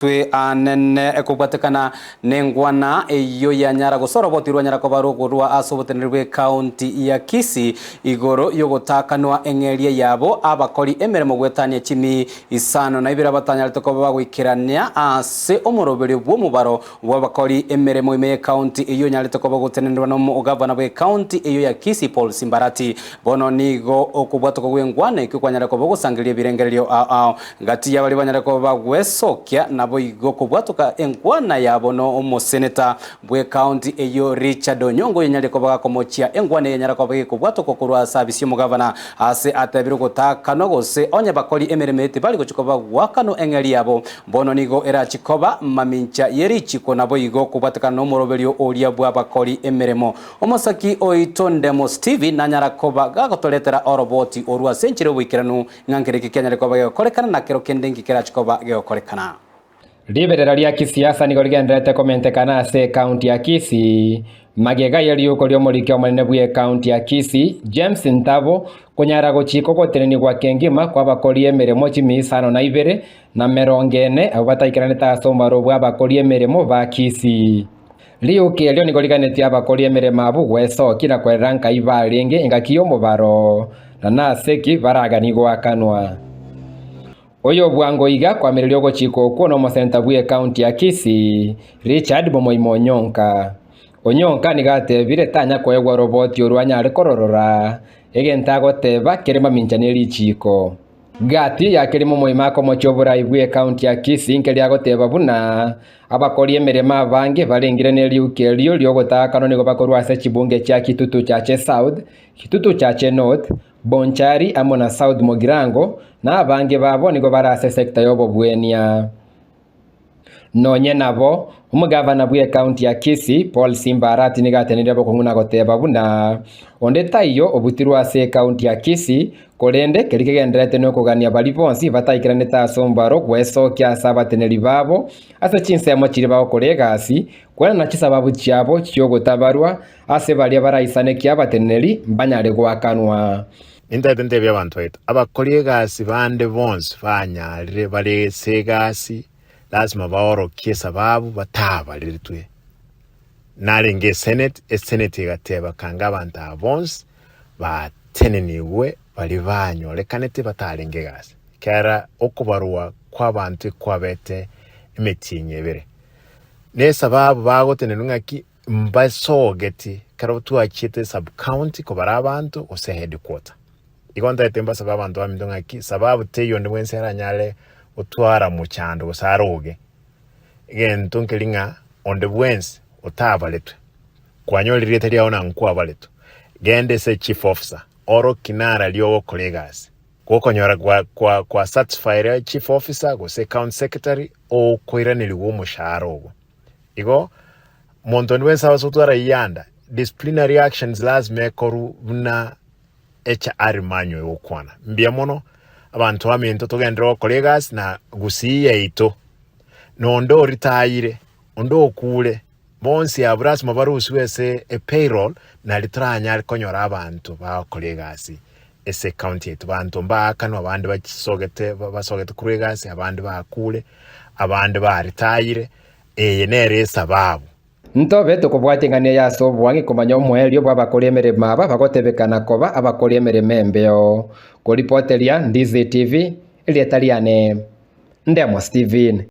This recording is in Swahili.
twe anene ekubwatekana nengwana eyo ya nyara gusorobotirwa nyara kobarugurwa asobotenerwe county ya Kisii igoro yogotakanwa engeria yabo abakori emeremo gwetania chimi isano na ibira batanyarite ko bagwikirania ase omorobere bwo mubaro w'abakori emeremo ime county eyo nyarite ko bagotenerwa no governor we county eyo ya Kisii Paul Simbarati bono nigo okubwatoko gwengwana ikwanyara ko bagosangiria birengererio ngati yabali banyara ko bagwesokia na boigo kubwatuka engwana yabo no omoseneta bwe county eyo Richard Onyongo yenyale ko bagakomochia engwana yenyara ko bagikubwatuko kurwa service mu governor ase atabiro gotakano gose onye bakoli emeremete bali gochikoba wakano engeri yabo bono nigo era chikoba mamincha yerichiko na boigo kubwatuka no moroberio oria bwa bakoli emeremo omosaki oitondemo Steve nanyara ko bagagotoletera oroboti orwa senchire wikiranu ngankere kikenyale ko bagakorekana na kero kendengi kera chikoba gekorekana Liberera ria kisiasa nigo rigendete komentekana ase county ya Kisii magega yariuko ryo murikyo manene bwe county ya Kisii James Ntabo kunyara gochiko goteneni gwa kengima kwa bakori emeremo chimi isano na ibere na merongene abataikirane ta somaro bwa bakori emeremo ba Kisii liuke ryo nigo riganeti abakori emeremo abu gwesoki na kweranka ibarenge ingakiyo mubaro na naseki baragani gwakanwa Oyo bwango iga kwa mirelio gochiko kuo no mosenta bwe county ya Kisii Richard Onyonka Onyonka nigate bire tanya kwegwa roboti orwanya ari kororora egenta goteba kerema minjaneri chiko gati ya kerimo moimako mochobora ibwe county ya Kisii nkeli agoteba buna abakori emerema bange barengire neriuke ryo gotakano nigo bakorwa ase chibunge cha Kitutu chache South Kitutu chache North Bonchari amona South Mogirango na abange babo nigo barase sector yobo bwenia nonye nabo umugavana bwe county ya Kisii Paul Simbarati nigatenire bo kunguna goteba buna onde tayo obutirwa ase county ya Kisii korende kerikegenderete no kugania bali bonsi bataikirane ta sombaro gwesokia sabateneri babo ase chinsemo chiri bawo kolegasi kwena na chisababu chiabo chyogotabarwa ase bali baraisane kyabateneri mbanyare gwakanwa Intendente by'abantu bait abakolegasi bande bonse banyarire bale segasi lazima baoro kiesa babu batabalirtwe narenge senate gateba kanga abantu bonse bateneniwe bali banyo lekanete batalenge gasi kera okubarwa kwabantu kwabete emetinye bere nesa babu bagotenenungaki mbasogeti karotu achite sub county ko barabantu ose headquarter igonda etemba sababu abantu bamindonga ki sababu teyo ndwensera nyale utwara mu cyando usaroge igen tunkelinga on the wens utabaletwe kwanyoli rete lya ona nkuwa baletu gende se chief officer oro kinara lyo colleagues kokonyora kwa satisfy chief officer go se county secretary o koiraneli wo musharo igo montoni wensa wasutwara yanda disciplinary actions lazima koru na HR manyo yokwana mbia mono abantu bamento togendero colleagues na Gusii yaito nondo retire ondo okule bonsi abras mabarusi wese e payroll na litranya alikonyora abantu ba colleagues ese county etu bantu mbakano abandi basogete colleagues abandi bakule abandi ba retire yenere sababu Ntobe tukubwatingania ya sobo wangi kumanya omwelio bwa bakoli emerema aba bagotebekana koba abakoli emerema embeo ko ripoteria Ndizi TV ili etaliane Ndemo Steven